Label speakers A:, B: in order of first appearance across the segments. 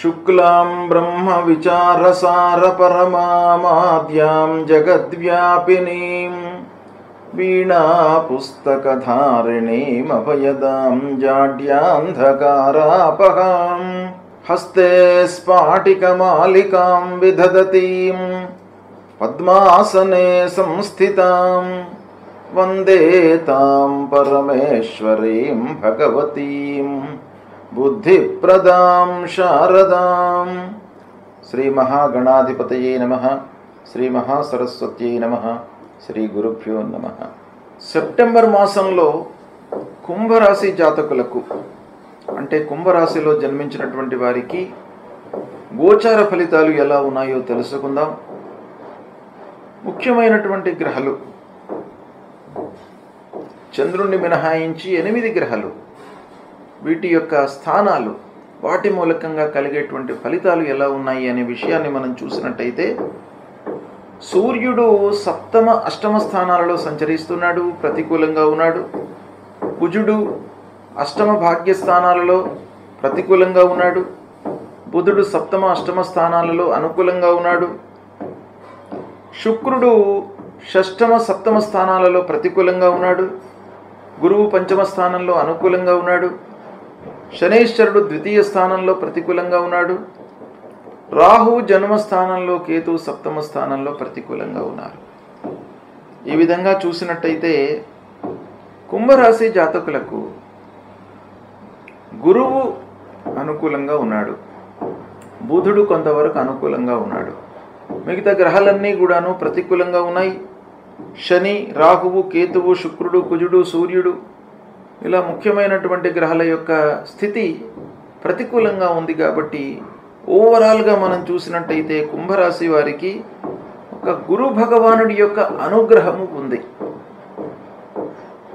A: శుక్లాం బ్రహ్మ విచారసార పరమామాద్యాం జగద్వ్యాపినీం వీణా పుస్తకధారిణీం అభయదాం జాడ్యాంధకారాపహాం హస్తే స్ఫాటికమాలికాం విదధతీం పద్మాసనే సంస్థితాం వందే తాం పరమేశ్వరీం భగవతీం బుద్ధిప్రదాం శారదాం. శ్రీ మహాగణాధిపతయే నమః. శ్రీ మహాసరస్వత్యై నమః. శ్రీ గురుభ్యో నమః. సెప్టెంబర్ మాసంలో కుంభరాశి జాతకులకు అంటే కుంభరాశిలో జన్మించినటువంటి వారికి గోచార ఫలితాలు ఎలా ఉన్నాయో తెలుసుకుందాం. ముఖ్యమైనటువంటి గ్రహాలు చంద్రుణ్ణి మినహాయించి 8 గ్రహాలు, వీటి యొక్క స్థానాలు, వాటి మూలకంగా కలిగేటువంటి ఫలితాలు ఎలా ఉన్నాయి అనే విషయాన్ని మనం చూసినట్టయితే, సూర్యుడు సప్తమ అష్టమ స్థానాలలో సంచరిస్తున్నాడు, ప్రతికూలంగా ఉన్నాడు. కుజుడు అష్టమ భాగ్య స్థానాలలో ప్రతికూలంగా ఉన్నాడు. బుధుడు సప్తమ అష్టమ స్థానాలలో అనుకూలంగా ఉన్నాడు. శుక్రుడు షష్టమ సప్తమ స్థానాలలో ప్రతికూలంగా ఉన్నాడు. గురువు పంచమ స్థానంలో అనుకూలంగా ఉన్నాడు. శనైశ్వరుడు ద్వితీయ స్థానంలో ప్రతికూలంగా ఉన్నాడు. రాహు జన్మ స్థానంలో, కేతు సప్తమ స్థానంలో ప్రతికూలంగా ఉన్నారు. ఈ విధంగా చూసినట్టయితే కుంభరాశి జాతకులకు గురువు అనుకూలంగా ఉన్నాడు. బుధుడు కొంతవరకు అనుకూలంగా ఉన్నాడు. మిగతా గ్రహాలన్నీ కూడాను ప్రతికూలంగా ఉన్నాయి. శని, రాహువు, కేతువు, శుక్రుడు, కుజుడు, సూర్యుడు, ఇలా ముఖ్యమైనటువంటి గ్రహాల యొక్క స్థితి ప్రతికూలంగా ఉంది. కాబట్టి ఓవరాల్గా మనం చూసినట్టయితే కుంభరాశి వారికి ఒక గురు భగవానుడి యొక్క అనుగ్రహము ఉంది.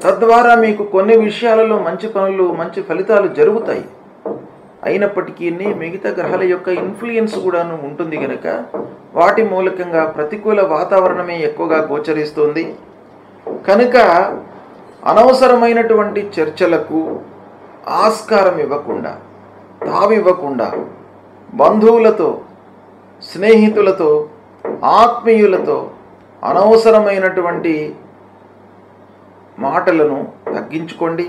A: తద్వారా మీకు కొన్ని విషయాలలో మంచి పనులు, మంచి ఫలితాలు జరుగుతాయి. అయినప్పటికీ మిగతా గ్రహాల యొక్క ఇన్ఫ్లుయెన్స్ కూడాను ఉంటుంది కనుక వాటి మూలకంగా ప్రతికూల వాతావరణమే ఎక్కువగా గోచరిస్తుంది. కనుక అనవసరమైనటువంటి చర్చలకు ఆస్కారం ఇవ్వకుండా, తావివ్వకుండా, బంధువులతో, స్నేహితులతో, ఆత్మీయులతో అనవసరమైనటువంటి మాటలను తగ్గించుకోండి.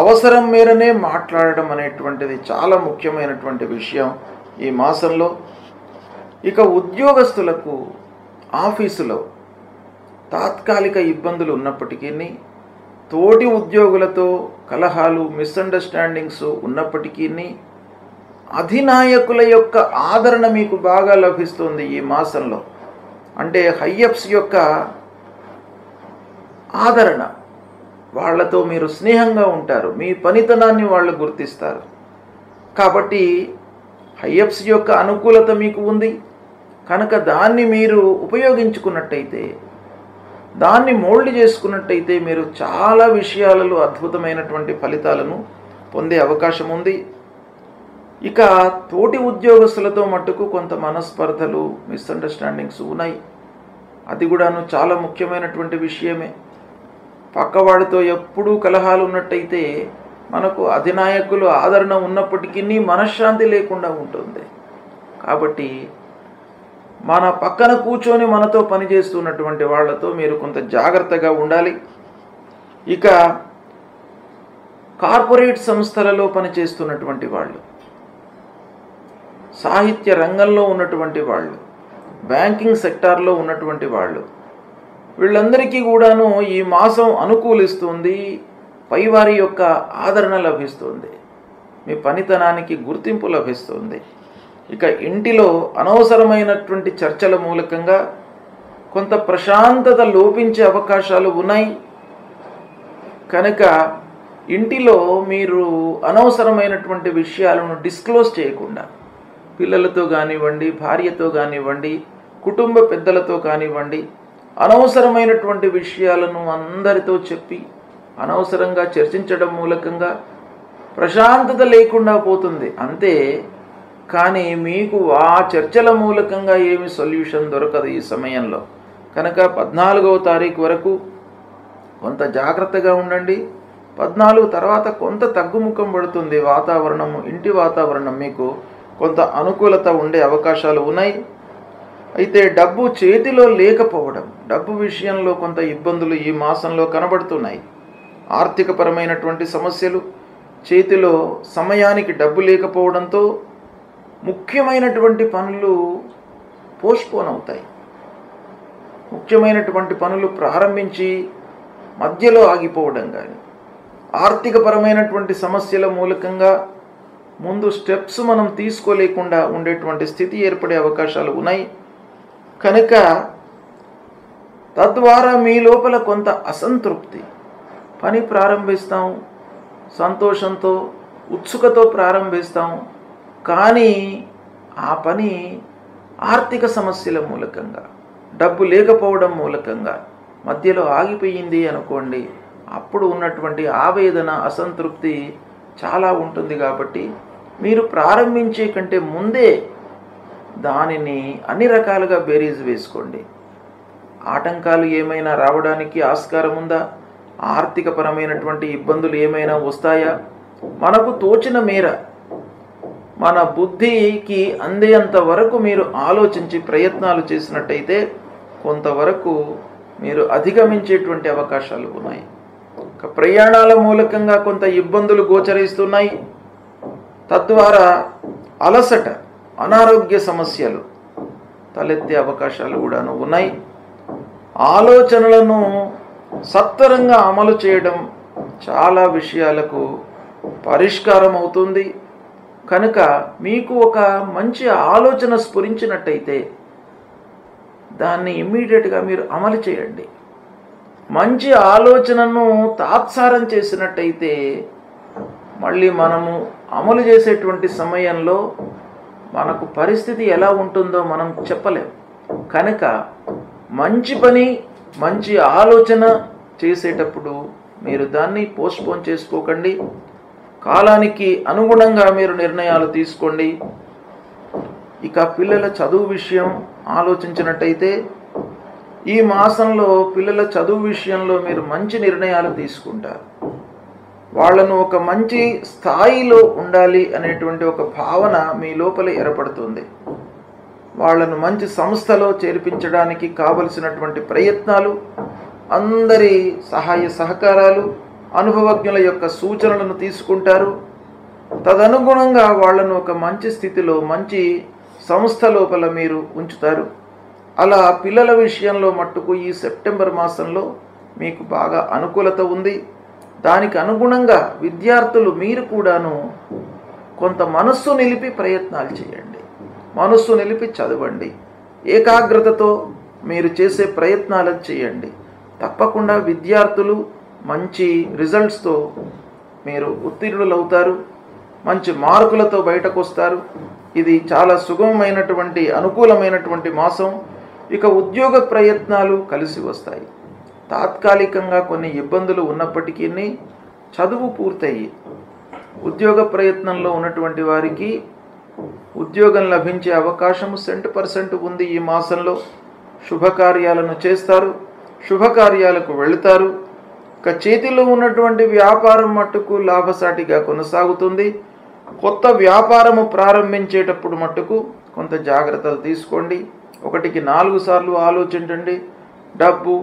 A: అవసరం మేరనే మాట్లాడడం అనేటువంటిది చాలా ముఖ్యమైనటువంటి విషయం ఈ మాసంలో. ఇక ఉద్యోగస్తులకు ఆఫీసులో తాత్కాలిక ఇబ్బందులు ఉన్నప్పటికీ, తోటి ఉద్యోగులతో కలహాలు, మిస్అండర్స్టాండింగ్స్ ఉన్నప్పటికీ అధినాయకుల యొక్క ఆదరణ మీకు బాగా లభిస్తుంది ఈ మాసంలో. అంటే హైయప్స్ యొక్క ఆదరణ, వాళ్లతో మీరు స్నేహంగా ఉంటారు, మీ పనితనాన్ని వాళ్ళు గుర్తిస్తారు. కాబట్టి హైయప్స్ యొక్క అనుకూలత మీకు ఉంది కనుక దాన్ని మీరు ఉపయోగించుకున్నట్టయితే, దాన్ని మోల్డ్ చేసుకున్నట్టయితే మీరు చాలా విషయాలలో అద్భుతమైనటువంటి ఫలితాలను పొందే అవకాశం ఉంది. ఇక తోటి ఉద్యోగస్తులతో మట్టుకు కొంత మనస్పర్ధలు, మిస్అండర్స్టాండింగ్స్ ఉన్నాయి. అది కూడాను చాలా ముఖ్యమైనటువంటి విషయమే. పక్కవాడితో ఎప్పుడూ కలహాలు ఉన్నట్టయితే మనకు అధినాయకులు ఆదరణ ఉన్నప్పటికీ మనశ్శాంతి లేకుండా ఉంటుంది. కాబట్టి మన పక్కన కూర్చొని మనతో పనిచేస్తున్నటువంటి వాళ్లతో మీరు కొంత జాగ్రత్తగా ఉండాలి. ఇక కార్పొరేట్ సంస్థలలో పనిచేస్తున్నటువంటి వాళ్ళు, సాహిత్య రంగంలో ఉన్నటువంటి వాళ్ళు, బ్యాంకింగ్ సెక్టార్లో ఉన్నటువంటి వాళ్ళు, వీళ్ళందరికీ కూడాను ఈ మాసం అనుకూలిస్తుంది. పైవారి యొక్క ఆదరణ లభిస్తుంది, మీ పనితనానికి గుర్తింపు లభిస్తుంది. ఇక ఇంటిలో అనవసరమైనటువంటి చర్చల మూలకంగా కొంత ప్రశాంతత లోపించే అవకాశాలు ఉన్నాయి. కనుక ఇంటిలో మీరు అనవసరమైనటువంటి విషయాలను డిస్క్లోజ్ చేయకుండా, పిల్లలతో కానివ్వండి, భార్యతో కానివ్వండి, కుటుంబ పెద్దలతో కానివ్వండి, అనవసరమైనటువంటి విషయాలను అందరితో చెప్పి అనవసరంగా చర్చించడం మూలకంగా ప్రశాంతత లేకుండా పోతుంది అంతే. కానీ మీకు ఆ చర్చల మూలకంగా ఏమి సొల్యూషన్ దొరకదు ఈ సమయంలో. కనుక 14వ తారీఖు వరకు కొంత జాగ్రత్తగా ఉండండి. 14 తర్వాత కొంత తగ్గుముఖం పడుతుంది వాతావరణము, ఇంటి వాతావరణం మీకు కొంత అనుకూలత ఉండే అవకాశాలు ఉన్నాయి. అయితే డబ్బు చేతిలో లేకపోవడం, డబ్బు విషయంలో కొంత ఇబ్బందులు ఈ మాసంలో కనబడుతున్నాయి. ఆర్థికపరమైనటువంటి సమస్యలు, చేతిలో సమయానికి డబ్బు లేకపోవడంతో ముఖ్యమైనటువంటి పనులు పోస్ట్పోన్ అవుతాయి. ముఖ్యమైనటువంటి పనులు ప్రారంభించి మధ్యలో ఆగిపోవడం కానీ, ఆర్థికపరమైనటువంటి సమస్యల మూలకంగా ముందు స్టెప్స్ మనం తీసుకోలేకుండా ఉండేటువంటి స్థితి ఏర్పడే అవకాశాలు ఉన్నాయి. కనుక తద్వారా మీ లోపల కొంత అసంతృప్తి, పని ప్రారంభిస్తాం సంతోషంతో ఉత్సుకతో ప్రారంభిస్తాం, కానీ ఆ పని ఆర్థిక సమస్యల మూలకంగా, డబ్బు లేకపోవడం మూలకంగా మధ్యలో ఆగిపోయింది అనుకోండి, అప్పుడు ఉన్నటువంటి ఆవేదన, అసంతృప్తి చాలా ఉంటుంది. కాబట్టి మీరు ప్రారంభించే కంటే ముందే దానిని అన్ని రకాలుగా బేరీజ్ వేసుకోండి. ఆటంకాలు ఏమైనా రావడానికి ఆస్కారం ఉందా? ఆర్థికపరమైనటువంటి ఇబ్బందులు ఏమైనా వస్తాయా? మనకు తోచిన మేర, మన బుద్ధికి అందేంత వరకు మీరు ఆలోచించి ప్రయత్నాలు చేసినట్టయితే కొంతవరకు మీరు అధిగమించేటువంటి అవకాశాలు ఉన్నాయి. ప్రయాణాల మూలకంగా కొంత ఇబ్బందులు గోచరిస్తున్నాయి. తద్వారా అలసట, అనారోగ్య సమస్యలు తలెత్తే అవకాశాలు కూడాను ఉన్నాయి. ఆలోచనలను సత్వరంగా అమలు చేయడం చాలా విషయాలకు పరిష్కారం అవుతుంది. కనుక మీకు ఒక మంచి ఆలోచన స్ఫురించినట్టయితే దాన్ని ఇమ్మీడియట్గా మీరు అమలు చేయండి. మంచి ఆలోచనను తాత్సారం చేసినట్టయితే మళ్ళీ మనము అమలు చేసేటువంటి సమయంలో మనకు పరిస్థితి ఎలా ఉంటుందో మనం చెప్పలేం. కనుక మంచి పని, మంచి ఆలోచన చేసేటప్పుడు మీరు దాన్ని పోస్ట్పోన్ చేసుకోకండి. కాలానికి అనుగుణంగా మీరు నిర్ణయాలు తీసుకోండి. ఇక పిల్లల చదువు విషయం ఆలోచించినట్టయితే ఈ మాసంలో పిల్లల చదువు విషయంలో మీరు మంచి నిర్ణయాలు తీసుకుంటారు. వాళ్ళను ఒక మంచి స్థాయిలో ఉండాలి అనేటువంటి ఒక భావన మీ లోపల ఏర్పడుతుంది. వాళ్ళను మంచి సంస్థలో చేర్పించడానికి కావలసినటువంటి ప్రయత్నాలు, అందరి సహాయ సహకారాలు, అనుభవజ్ఞుల యొక్క సూచనలను తీసుకుంటారు. తదనుగుణంగా వాళ్ళను ఒక మంచి స్థితిలో, మంచి సంస్థ లోపల మీరు ఉంచుతారు. అలా పిల్లల విషయంలో మట్టుకు ఈ సెప్టెంబర్ మాసంలో మీకు బాగా అనుకూలత ఉంది. దానికి అనుగుణంగా విద్యార్థులు మీరు కూడాను కొంత మనస్సు నిలిపి ప్రయత్నాలు చేయండి. మనస్సు నిలిపి చదవండి. ఏకాగ్రతతో మీరు చేసే ప్రయత్నాలను చేయండి. తప్పకుండా విద్యార్థులు మంచి రిజల్ట్స్తో మీరు ఉత్తీర్ణులవుతారు. మంచి మార్కులతో బయటకు వస్తారు. ఇది చాలా సుగమమైనటువంటి, అనుకూలమైనటువంటి మాసం. ఇక ఉద్యోగ ప్రయత్నాలు కలిసి వస్తాయి. తాత్కాలికంగా కొన్ని ఇబ్బందులు ఉన్నప్పటికీ చదువు పూర్తయి ఉద్యోగ ప్రయత్నంలో ఉన్నటువంటి వారికి ఉద్యోగం లభించే అవకాశం 100% ఉంది. ఈ మాసంలో శుభకార్యాలను చేస్తారు, శుభకార్యాలకు వెళుతారు. ఇక చేతిలో ఉన్నటువంటి వ్యాపారం మట్టుకు లాభసాటిగా కొనసాగుతుంది. కొత్త వ్యాపారము ప్రారంభించేటప్పుడు మట్టుకు కొంత జాగ్రత్తలు తీసుకోండి. 1కి 4 సార్లు ఆలోచించండి. డబ్బు,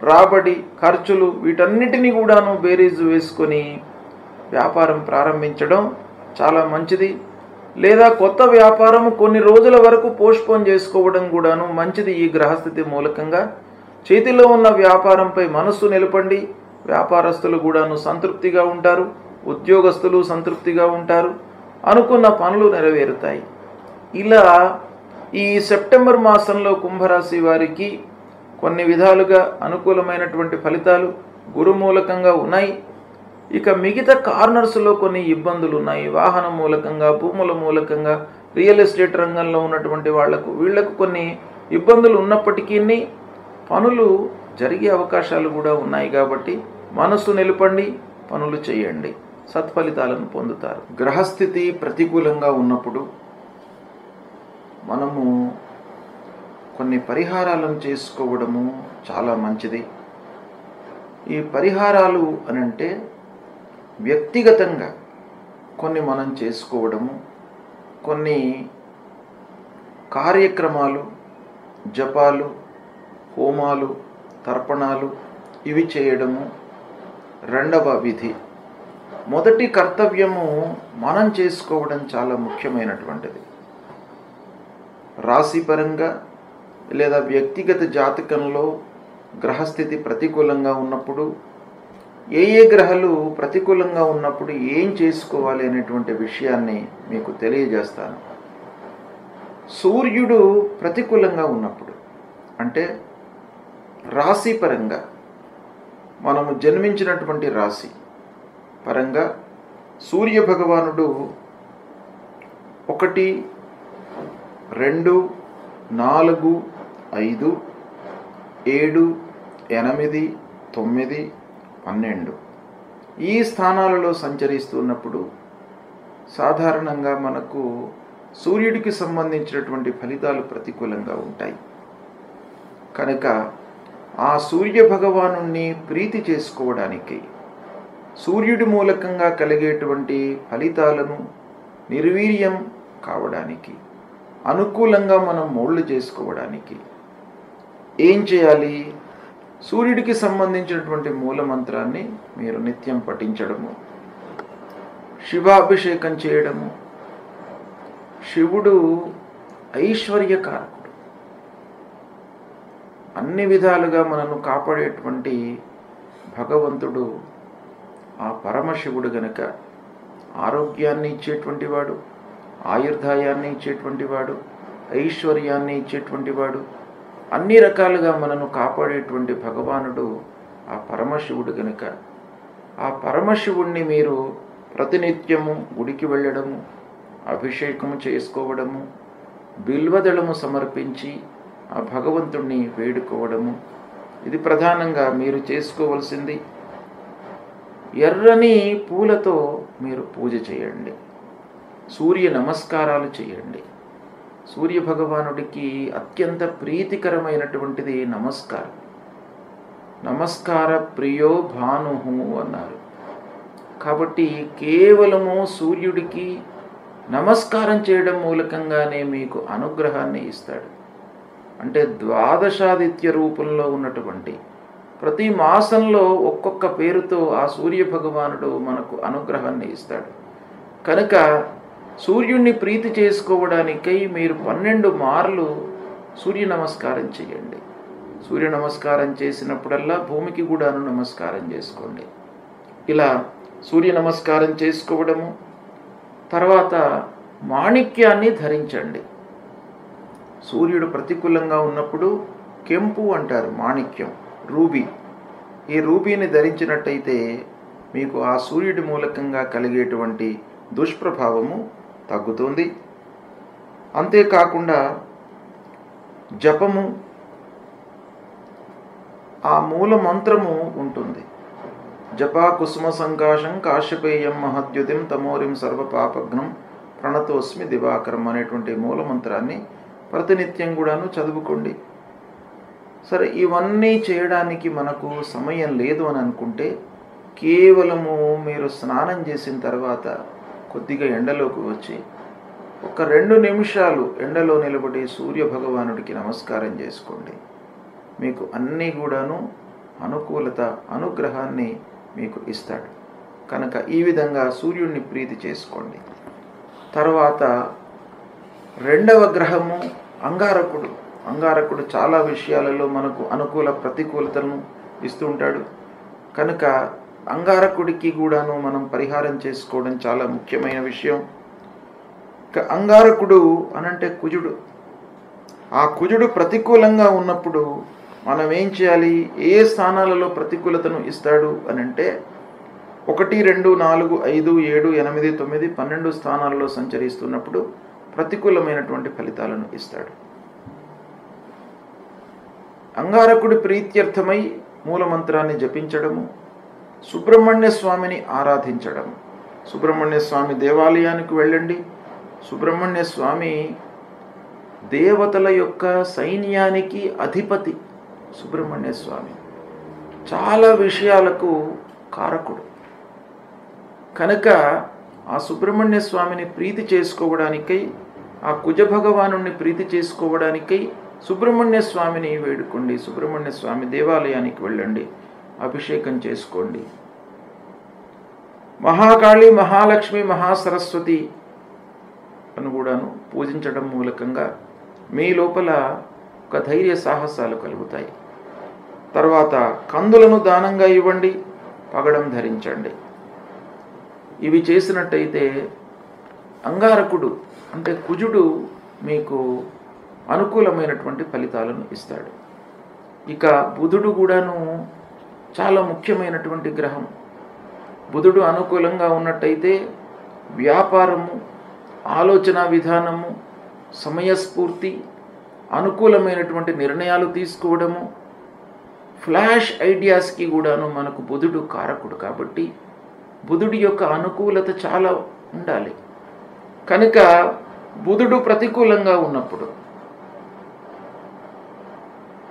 A: రాబడి, ఖర్చులు వీటన్నిటినీ కూడాను బేరీజు వేసుకొని వ్యాపారం ప్రారంభించడం చాలా మంచిది. లేదా కొత్త వ్యాపారం కొన్ని రోజుల వరకు పోస్ట్పోన్ చేసుకోవడం కూడాను మంచిది. ఈ గ్రహస్థితి మూలకంగా చేతిలో ఉన్న వ్యాపారంపై మనస్సు నిలపండి. వ్యాపారస్తులు కూడాను సంతృప్తిగా ఉంటారు, ఉద్యోగస్తులు సంతృప్తిగా ఉంటారు, అనుకున్న పనులు నెరవేరుతాయి. ఇలా ఈ సెప్టెంబర్ మాసంలో కుంభరాశి వారికి కొన్ని విధాలుగా అనుకూలమైనటువంటి ఫలితాలు గురు మూలకంగా ఉన్నాయి. ఇక మిగతా కార్నర్స్లో కొన్ని ఇబ్బందులు ఉన్నాయి. వాహనం మూలకంగా, భూముల మూలకంగా, రియల్ ఎస్టేట్ రంగంలో ఉన్నటువంటి వీళ్లకు కొన్ని ఇబ్బందులు ఉన్నప్పటికీ పనులు జరిగే అవకాశాలు కూడా ఉన్నాయి. కాబట్టి మనస్సు నిలపండి, పనులు చేయండి, సత్ఫలితాలను పొందుతారు. గ్రహస్థితి ప్రతికూలంగా ఉన్నప్పుడు మనము కొన్ని పరిహారాలను చేసుకోవడము చాలా మంచిది. ఈ పరిహారాలు అనంటే వ్యక్తిగతంగా కొన్ని మనం చేసుకోవడము, కొన్ని కార్యక్రమాలు, జపాలు, హోమాలు, తర్పణాలు ఇవి చేయడము రెండవ విధి. మొదటి కర్తవ్యము మనం చేసుకోవడం చాలా ముఖ్యమైనటువంటిది. రాశిపరంగా లేదా వ్యక్తిగత జాతకంలో గ్రహస్థితి ప్రతికూలంగా ఉన్నప్పుడు, ఏ గ్రహాలు ప్రతికూలంగా ఉన్నప్పుడు ఏం చేసుకోవాలి అనేటువంటి విషయాన్ని మీకు తెలియజేస్తాను. సూర్యుడు ప్రతికూలంగా ఉన్నప్పుడు, అంటే రాశి పరంగా మనము జన్మించినటువంటి రాశి పరంగా సూర్య భగవానుడు 1, 2, 4, 5, 7, 8, 9, 12 ఈ స్థానాలలో సంచరిస్తున్నప్పుడు సాధారణంగా మనకు సూర్యుడికి సంబంధించినటువంటి ఫలితాలు ప్రతికూలంగా ఉంటాయి. కనుక ఆ సూర్య భగవానుణ్ణి ప్రీతి చేసుకోవడానికి, సూర్యుడి మూలకంగా కలిగేటువంటి ఫలితాలను నిర్వీర్యం కావడానికి, అనుకూలంగా మనం మోల్డ్ చేసుకోవడానికి ఏం చేయాలి? సూర్యుడికి సంబంధించినటువంటి మూలమంత్రాన్ని మీరు నిత్యం పఠించడము, శివాభిషేకం చేయడము. శివుడు ఐశ్వర్యకారకుడు, అన్ని విధాలుగా మనను కాపాడేటువంటి భగవంతుడు. ఆ పరమశివుడు గనక ఆరోగ్యాన్ని ఇచ్చేటువంటి వాడు, ఆయుర్దాయాన్ని ఇచ్చేటువంటి వాడు, ఐశ్వర్యాన్ని ఇచ్చేటువంటి వాడు, అన్ని రకాలుగా మనను కాపాడేటువంటి భగవానుడు ఆ పరమశివుడు గనక ఆ పరమశివుణ్ణి మీరు ప్రతినిత్యము గుడికి వెళ్ళడము, అభిషేకము చేసుకోవడము, బిల్వదళము సమర్పించి ఆ భగవంతుణ్ణి వేడుకోవడము, ఇది ప్రధానంగా మీరు చేసుకోవలసింది. ఎర్రని పూలతో మీరు పూజ చేయండి, సూర్య నమస్కారాలు చేయండి. సూర్య భగవానుడికి అత్యంత ప్రీతికరమైనటువంటిది నమస్కారం. నమస్కార ప్రియో భాను అన్నారు. కాబట్టి కేవలము సూర్యుడికి నమస్కారం చేయడం మూలకంగానే మీకు అనుగ్రహాన్ని ఇస్తాడు. అంటే ద్వాదశాదిత్య రూపంలో ఉన్నటువంటి ప్రతి మాసంలో ఒక్కొక్క పేరుతో ఆ సూర్య భగవానుడు మనకు అనుగ్రహాన్ని ఇస్తాడు. కనుక సూర్యుడిని ప్రీతి చేసుకోవడానికై మీరు 12 మార్లు సూర్య నమస్కారం చేయండి. సూర్య నమస్కారం చేసినప్పుడల్లా భూమికి కూడాను నమస్కారం చేసుకోండి. ఇలా సూర్య నమస్కారం చేసుకోవడము, తర్వాత మాణిక్యాన్ని ధరించండి. సూర్యుడు ప్రతికూలంగా ఉన్నప్పుడు కెంపు అంటారు, మాణిక్యం, రూబీ. ఈ రూబీని ధరించినట్టయితే మీకు ఆ సూర్యుడి మూలకంగా కలిగేటువంటి దుష్ప్రభావము తగ్గుతుంది. అంతేకాకుండా జపము, ఆ మూల మంత్రము ఉంటుంది. జపా కుసుమ సంకాశం కాశ్యపేయం మహద్యుతిం తమోరిం సర్వపాపఘ్నం ప్రణతోస్మి దివాకరం అనేటువంటి మూలమంత్రాన్ని ప్రతినిత్యం కూడాను చదువుకోండి. సరే, ఇవన్నీ చేయడానికి మనకు సమయం లేదు అని అనుకుంటే కేవలము మీరు స్నానం చేసిన తర్వాత కొద్దిగా ఎండలోకి వచ్చి 2 నిమిషాలు ఎండలో నిలబడి సూర్య భగవానుడికి నమస్కారం చేసుకోండి. మీకు అన్నీ కూడాను అనుకూలత, అనుగ్రహాన్ని మీకు ఇస్తాడు. కనుక ఈ విధంగా సూర్యుడిని ప్రీతి చేసుకోండి. తర్వాత 2వ గ్రహము అంగారకుడు. అంగారకుడు చాలా విషయాలలో మనకు అనుకూల ప్రతికూలతలను ఇస్తూ ఉంటాడు. కనుక అంగారకుడికి కూడాను మనం పరిహారం చేసుకోవడం చాలా ముఖ్యమైన విషయం. అంగారకుడు అనంటే కుజుడు. ఆ కుజుడు ప్రతికూలంగా ఉన్నప్పుడు మనం ఏం చేయాలి? ఏ స్థానాలలో ప్రతికూలతను ఇస్తాడు అనంటే 1, 2, 4, 5, 7, 8, 9, 12 స్థానాలలో సంచరిస్తున్నప్పుడు ప్రతికూలమైనటువంటి ఫలితాలను ఇస్తాడు. అంగారకుడి ప్రీత్యర్థమై మూలమంత్రాన్ని జపించడము, సుబ్రహ్మణ్య స్వామిని ఆరాధించడము. సుబ్రహ్మణ్య స్వామి దేవాలయానికి వెళ్ళండి. సుబ్రహ్మణ్య స్వామి దేవతల యొక్క సైన్యానికి అధిపతి. సుబ్రహ్మణ్య స్వామి చాలా విషయాలకు కారకుడు. కనుక ఆ సుబ్రహ్మణ్య స్వామిని ప్రీతి చేసుకోవడానికై, ఆ కుజ భగవానుణ్ణి ప్రీతి చేసుకోవడానికై సుబ్రహ్మణ్య స్వామిని వేడుకోండి. సుబ్రహ్మణ్య స్వామి దేవాలయానికి వెళ్ళండి, అభిషేకం చేసుకోండి. మహాకాళి, మహాలక్ష్మి, మహాసరస్వతి అని కూడాను పూజించడం మూలకంగా మీ లోపల ఒక ధైర్య సాహసాలు కలుగుతాయి. తర్వాత కందులను దానంగా ఇవ్వండి, పగడం ధరించండి. ఇవి చేసినట్టయితే అంగారకుడు అంటే కుజుడు మీకు అనుకూలమైనటువంటి ఫలితాలను ఇస్తాడు. ఇక బుధుడు కూడాను చాలా ముఖ్యమైనటువంటి గ్రహం. బుధుడు అనుకూలంగా ఉన్నట్టయితే వ్యాపారము, ఆలోచన విధానము, సమయస్ఫూర్తి, అనుకూలమైనటువంటి నిర్ణయాలు తీసుకోవడము, ఫ్లాష్ ఐడియాస్కి కూడాను మనకు బుధుడు కారకుడు. కాబట్టి బుధుడి యొక్క అనుకూలత చాలా ఉండాలి. కనుక బుధుడు ప్రతికూలంగా ఉన్నప్పుడు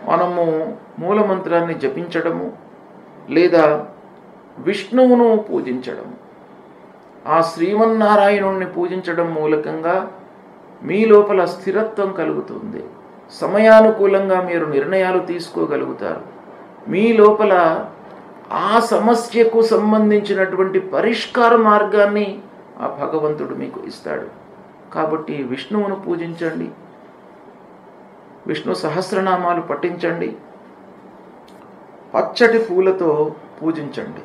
A: మనము మూలమంత్రాన్ని జపించడము లేదా విష్ణువును పూజించడము, ఆ శ్రీమన్నారాయణుణ్ణి పూజించడం మూలకంగా మీ లోపల స్థిరత్వం కలుగుతుంది. సమయానుకూలంగా మీరు నిర్ణయాలు తీసుకోగలుగుతారు. మీ లోపల ఆ సమస్యకు సంబంధించినటువంటి పరిష్కార మార్గాన్ని ఆ భగవంతుడు మీకు ఇస్తాడు. కాబట్టి విష్ణువును పూజించండి, విష్ణు సహస్రనామాలు పఠించండి, పచ్చటి పూలతో పూజించండి,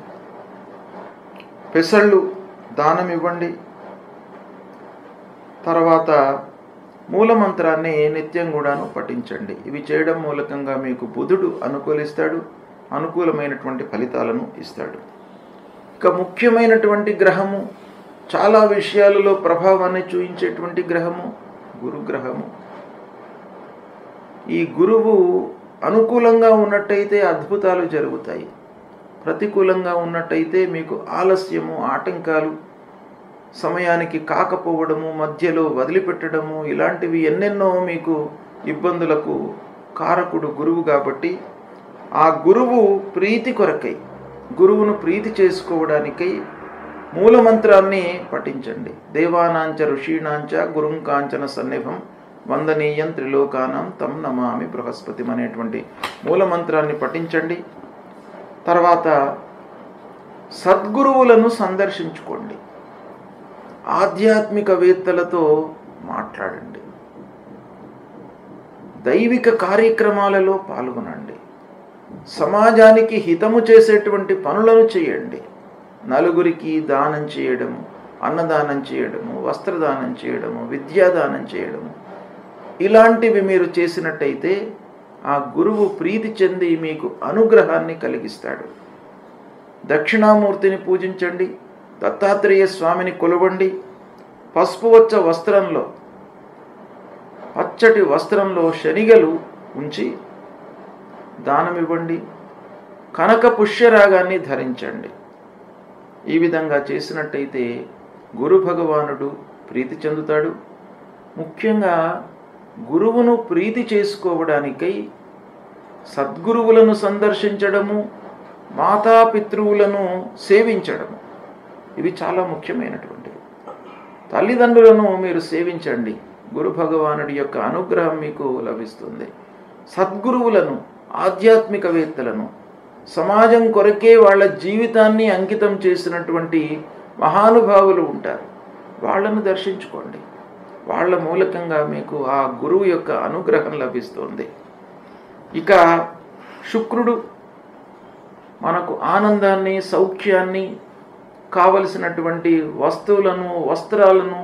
A: పెసళ్ళు దానం ఇవ్వండి. తర్వాత మూలమంత్రాన్ని నిత్యం కూడాను పఠించండి. ఇవి చేయడం మూలకంగా మీకు బుధుడు అనుకూలిస్తాడు, అనుకూలమైనటువంటి ఫలితాలను ఇస్తాడు. ఇక ముఖ్యమైనటువంటి గ్రహము, చాలా విషయాలలో ప్రభావాన్ని చూపించేటువంటి గ్రహము గురుగ్రహము. ఈ గురువు అనుకూలంగా ఉన్నట్టయితే అద్భుతాలు జరుగుతాయి, ప్రతికూలంగా ఉన్నట్టయితే మీకు ఆలస్యము, ఆటంకాలు, సమయానికి కాకపోవడము, మధ్యలో వదిలిపెట్టడము, ఇలాంటివి ఎన్నెన్నో మీకు ఇబ్బందులకు కారకుడు గురువు. కాబట్టి ఆ గురువు ప్రీతి కొరకై, గురువును ప్రీతి చేసుకోవడానికై మూలమంత్రాన్ని పఠించండి. దేవానాంచ ఋషీణాంచ గురుం కాంచన సన్నిభం వందనీయం త్రిలోకానం తం నమామి బృహస్పతిం అనేటువంటి మూలమంత్రాన్ని పఠించండి. తర్వాత సద్గురువులను సందర్శించుకోండి, ఆధ్యాత్మికవేత్తలతో మాట్లాడండి, దైవిక కార్యక్రమాలలో పాల్గొనండి, సమాజానికి హితము చేసేటువంటి పనులను చేయండి. నలుగురికి దానం చేయడము, అన్నదానం చేయడము, వస్త్రదానం చేయడము, విద్యాదానం చేయడము, ఇలాంటివి మీరు చేసినట్టయితే ఆ గురువు ప్రీతి చెంది మీకు అనుగ్రహాన్ని కలిగిస్తాడు. దక్షిణామూర్తిని పూజించండి, దత్తాత్రేయ స్వామిని కొలవండి. పసుపువచ్చ వస్త్రంలో, పచ్చటి వస్త్రంలో శనిగలు ఉంచి దానమివ్వండి. కనక పుష్యరాగాన్ని ధరించండి. ఈ విధంగా చేసినట్టయితే గురు భగవానుడు ప్రీతి చెందుతాడు. ముఖ్యంగా గురువును ప్రీతి చేసుకోవడానికై సద్గురువులను సందర్శించడము, మాతాపితృవులను సేవించడము, ఇవి చాలా ముఖ్యమైనటువంటివి. తల్లిదండ్రులను మీరు సేవించండి, గురు భగవానుడి యొక్క అనుగ్రహం మీకు లభిస్తుంది. సద్గురువులను, ఆధ్యాత్మికవేత్తలను, సమాజం కొరకే వాళ్ళ జీవితాన్ని అంకితం చేసినటువంటి మహానుభావులు ఉంటారు, వాళ్ళను దర్శించుకోండి. వాళ్ళ మూలకంగా మీకు ఆ గురువు యొక్క అనుగ్రహం లభిస్తుంది. ఇక శుక్రుడు మనకు ఆనందాన్ని, సౌఖ్యాన్ని, కావలసినటువంటి వస్తువులను, వస్త్రాలను,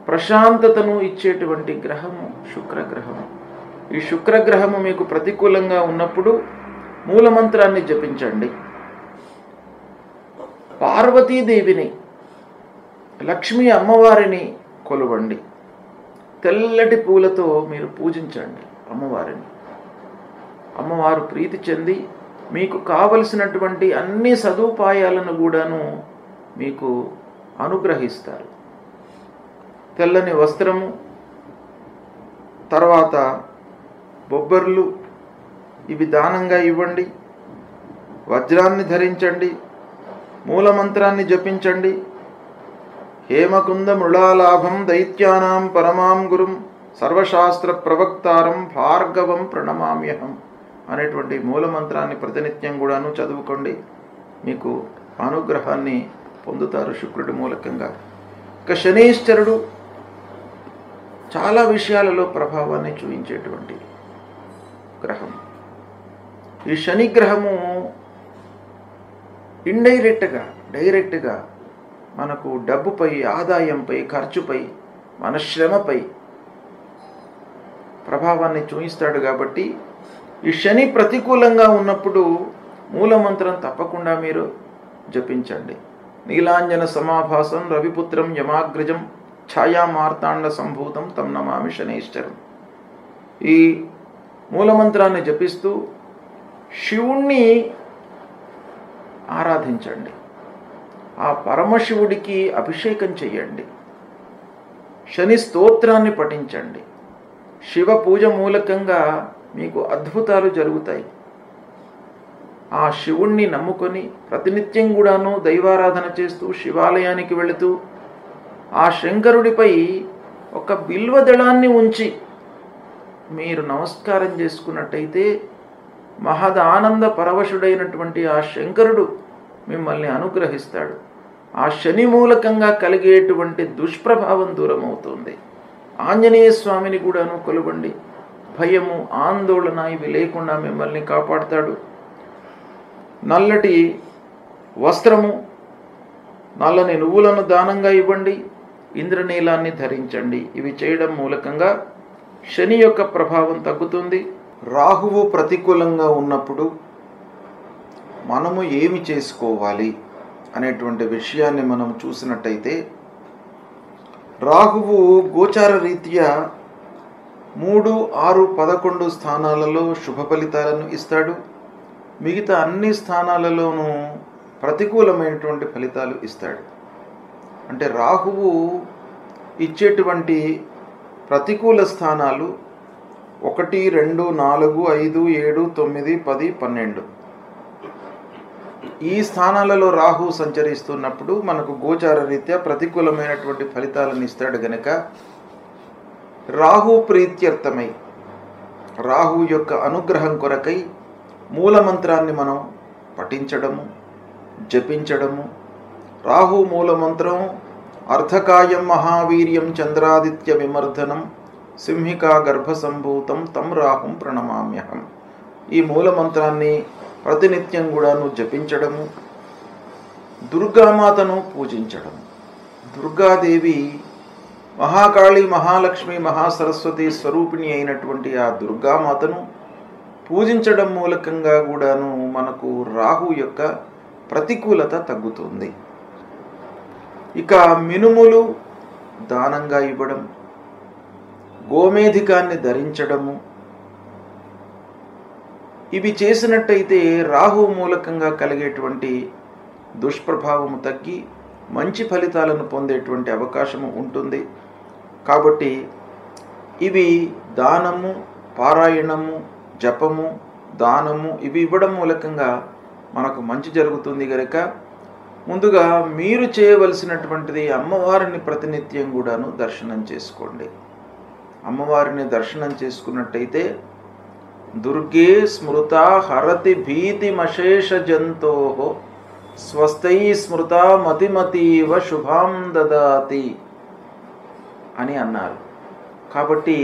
A: ప్రశాంతతను ఇచ్చేటువంటి గ్రహము శుక్రగ్రహము. ఈ శుక్రగ్రహము మీకు ప్రతికూలంగా ఉన్నప్పుడు మూలమంత్రాన్ని జపించండి. పార్వతీదేవిని, లక్ష్మీ అమ్మవారిని కొలవండి. తెల్లటి పూలతో మీరు పూజించండి అమ్మవారిని. అమ్మవారు ప్రీతి చెంది మీకు కావలసినటువంటి అన్ని సదుపాయాలను కూడాను మీకు అనుగ్రహిస్తారు. తెల్లని వస్త్రము, తర్వాత బొబ్బర్లు, ఇవి దానంగా ఇవ్వండి. వజ్రాన్ని ధరించండి, మూలమంత్రాన్ని జపించండి, హేమకుంద మృళాలాభం దైత్యానాం పరమాం గురుం సర్వశాస్త్ర ప్రవక్తారం భార్గవం ప్రణమామ్యహం అనేటువంటి మూలమంత్రాన్ని ప్రతినిత్యం కూడాను చదువుకోండి. మీకు అనుగ్రహాన్ని పొందుతారు శుక్రుడి మూలకంగా. ఇక శనీశ్వరుడు చాలా విషయాలలో ప్రభావాన్ని చూపించేటువంటి గ్రహం. ఈ శని గ్రహము డైరెక్ట్గా మనకు డబ్బుపై, ఆదాయంపై, ఖర్చుపై, మన శ్రమపై ప్రభావాన్ని చూపిస్తాడు. కాబట్టి ఈ శని ప్రతికూలంగా ఉన్నప్పుడు మూలమంత్రం తప్పకుండా మీరు జపించండి. నీలాంజన సమాభాసం రవిపుత్రం యమాగ్రజం ఛాయామార్తాండ సంభూతం తం నమామి శనైశ్చరం. ఈ మూలమంత్రాన్ని జపిస్తూ శివుణ్ణి ఆరాధించండి. ఆ పరమశివుడికి అభిషేకం చెయ్యండి. శని స్తోత్రాన్ని పఠించండి. శివ పూజ మూలకంగా మీకు అద్భుతాలు జరుగుతాయి. ఆ శివుణ్ణి నమ్ముకొని ప్రతినిత్యం కూడాను దైవారాధన చేస్తూ శివాలయానికి వెళుతూ ఆ శంకరుడిపై ఒక బిల్వదళాన్ని ఉంచి మీరు నమస్కారం చేసుకున్నట్టయితే మహద్ ఆనంద పరవశుడైనటువంటి ఆ శంకరుడు మిమ్మల్ని అనుగ్రహిస్తాడు. ఆ శని మూలకంగా కలిగేటువంటి దుష్ప్రభావం దూరం అవుతుంది. ఆంజనేయ స్వామిని కూడాను కొలవండి. భయము, ఆందోళన ఇవి లేకుండా మిమ్మల్ని కాపాడుతాడు. నల్లటి వస్త్రము, నల్లని నువ్వులను దానంగా ఇవ్వండి. ఇంద్రనీలాన్ని ధరించండి. ఇవి చేయడం మూలకంగా శని యొక్క ప్రభావం తగ్గుతుంది. రాహువు ప్రతికూలంగా ఉన్నప్పుడు మనము ఏమి చేసుకోవాలి అనేటువంటి విషయాన్ని మనం చూసినట్టయితే, రాహువు గోచార రీత్యా 3, 6, 11 స్థానాలలో శుభ ఫలితాలను ఇస్తాడు. మిగతా అన్ని స్థానాలలోనూ ప్రతికూలమైనటువంటి ఫలితాలు ఇస్తాడు. అంటే రాహువు ఇచ్చేటువంటి ప్రతికూల స్థానాలు 1, 2, 4, 5, 7, 9, 10, 12 ఈ స్థానాలలో రాహు సంచరిస్తున్నప్పుడు మనకు గోచార రీత్యా ప్రతికూలమైనటువంటి ఫలితాలను ఇస్తాడు. గనక రాహు ప్రీత్యర్థమై, రాహు యొక్క అనుగ్రహం కొరకై మూలమంత్రాన్ని మనం పఠించడము, జపించడము. రాహు మూలమంత్రం అర్ధకాయం మహావీర్యం చంద్రాదిత్య విమర్ధనం సింహికా గర్భసంభూతం తం రాహుం ప్రణమామ్యహం. ఈ మూలమంత్రాన్ని ప్రతినిత్యం కూడాను జపించడము, దుర్గామాతను పూజించడము. దుర్గాదేవి మహాకాళి, మహాలక్ష్మి, మహాసరస్వతి స్వరూపిణి అయినటువంటి ఆ దుర్గామాతను పూజించడం మూలకంగా కూడాను మనకు రాహు యొక్క ప్రతికూలత తగ్గుతుంది. ఇక మినుములు దానంగా ఇవ్వడం, గోమేధికాన్ని ధరించడము, ఇవి చేసినట్టయితే రాహు మూలకంగా కలిగేటువంటి దుష్ప్రభావము తగ్గి మంచి ఫలితాలను పొందేటువంటి అవకాశము ఉంటుంది. కాబట్టి ఇవి దానము, పారాయణము, జపము, దానము ఇవి ఇవ్వడం మూలకంగా మనకు మంచి జరుగుతుంది. గనుక ముందుగా మీరు చేయవలసినటువంటిది అమ్మవారిని ప్రతినిత్యం కూడాను దర్శనం చేసుకోండి. అమ్మవారిని దర్శనం చేసుకున్నట్టయితే దుర్గే స్మృత హరతి భీతిమశేష జంతో స్వస్థై స్మృత మతిమతీవ శుభాం దదాతి అని అన్నారు. కాబట్టి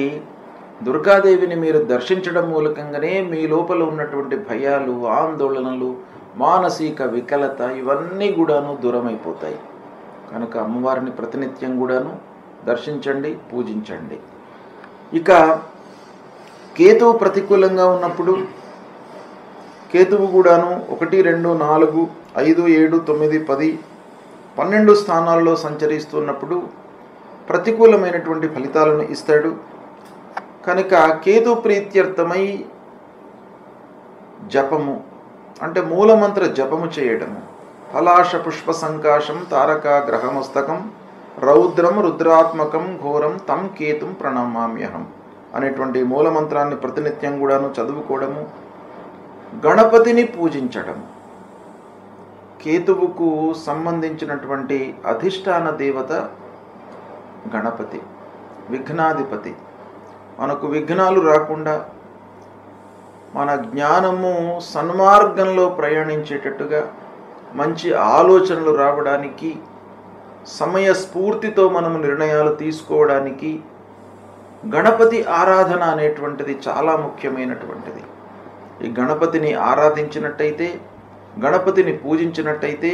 A: దుర్గాదేవిని మీరు దర్శించడం మూలకంగానే మీ లోపల ఉన్నటువంటి భయాలు, ఆందోళనలు, మానసిక వికలత ఇవన్నీ కూడాను దూరమైపోతాయి. కనుక అమ్మవారిని ప్రతినిత్యం కూడాను దర్శించండి, పూజించండి. ఇక కేతువు ప్రతికూలంగా ఉన్నప్పుడు కేతువు కూడాను 1, 2, 4, 5, 7, 9, 10, 12 స్థానాల్లో సంచరిస్తున్నప్పుడు ప్రతికూలమైనటువంటి ఫలితాలను ఇస్తాడు. కనుక కేతు ప్రీత్యర్థమై జపము అంటే మూలమంత్ర జపము చేయడము, హలాష పుష్ప సంకాశం తారకా గ్రహమస్తకం రౌద్రం రుద్రాత్మకం ఘోరం తం కేతుం ప్రణమామ్యహం అనేటువంటి మూలమంత్రాన్ని ప్రతినిత్యం కూడాను చదువుకోవడము, గణపతిని పూజించడము. కేతువుకు సంబంధించినటువంటి అధిష్టాన దేవత గణపతి, విఘ్నాధిపతి. మనకు విఘ్నాలు రాకుండా మన జ్ఞానము సన్మార్గంలో ప్రయాణించేటట్టుగా, మంచి ఆలోచనలు రావడానికి, సమయస్ఫూర్తితో మనము నిర్ణయాలు తీసుకోవడానికి గణపతి ఆరాధన అనేటువంటిది చాలా ముఖ్యమైనటువంటిది. ఈ గణపతిని ఆరాధించినట్టయితే, గణపతిని పూజించినట్టయితే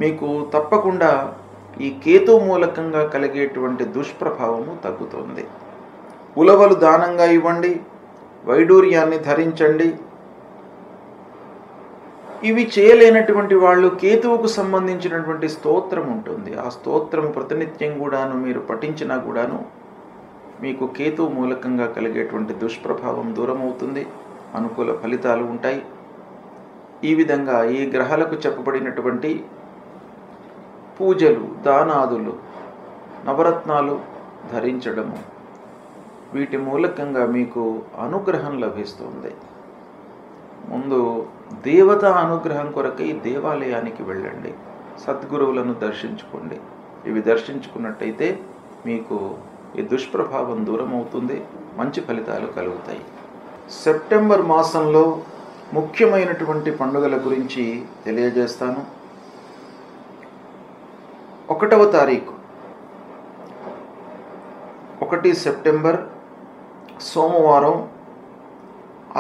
A: మీకు తప్పకుండా ఈ కేతు మూలకంగా కలిగేటువంటి దుష్ప్రభావము తగ్గుతుంది. ఉలవలు దానంగా ఇవ్వండి, వైడూర్యాన్ని ధరించండి. ఇవి చేయలేనటువంటి వాళ్ళు కేతువుకు సంబంధించినటువంటి స్తోత్రం ఉంటుంది. ఆ స్తోత్రం ప్రతినిత్యం కూడాను మీరు పఠించినా కూడాను మీకు కేతువు మూలకంగా కలిగేటువంటి దుష్ప్రభావం దూరమవుతుంది, అనుకూల ఫలితాలు ఉంటాయి. ఈ విధంగా ఈ గ్రహాలకు చెప్పబడినటువంటి పూజలు, దానాదులు, నవరత్నాలు ధరించడము, వీటి మూలకంగా మీకు అనుగ్రహం లభిస్తుంది. ముందు దేవతా అనుగ్రహం కొరకై దేవాలయానికి వెళ్ళండి, సద్గురువులను దర్శించుకోండి. ఇవి దర్శించుకున్నట్టయితే మీకు ఈ దుష్ప్రభావం దూరం అవుతుంది, మంచి ఫలితాలు కలుగుతాయి. సెప్టెంబర్ మాసంలో ముఖ్యమైనటువంటి పండుగల గురించి తెలియజేస్తాను. 1వ తారీఖు 1 సెప్టెంబర్ సోమవారం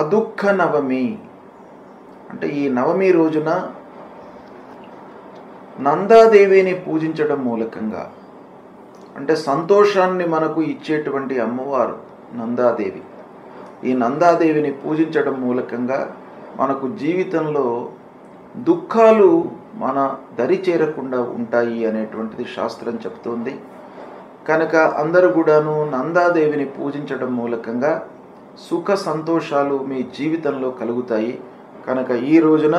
A: అదుఃఖ నవమి. అంటే ఈ నవమి రోజున నందాదేవిని పూజించడం మూలకంగా, అంటే సంతోషాన్ని మనకు ఇచ్చేటువంటి అమ్మవారు నందాదేవి. ఈ నందాదేవిని పూజించడం మూలకంగా మనకు జీవితంలో దుఃఖాలు మన దరి చేరకుండా ఉంటాయి అనేటువంటిది శాస్త్రం చెప్తోంది. కనుక అందరూ కూడాను నందాదేవిని పూజించడం మూలకంగా సుఖ సంతోషాలు మీ జీవితంలో కలుగుతాయి. కనుక ఈ రోజున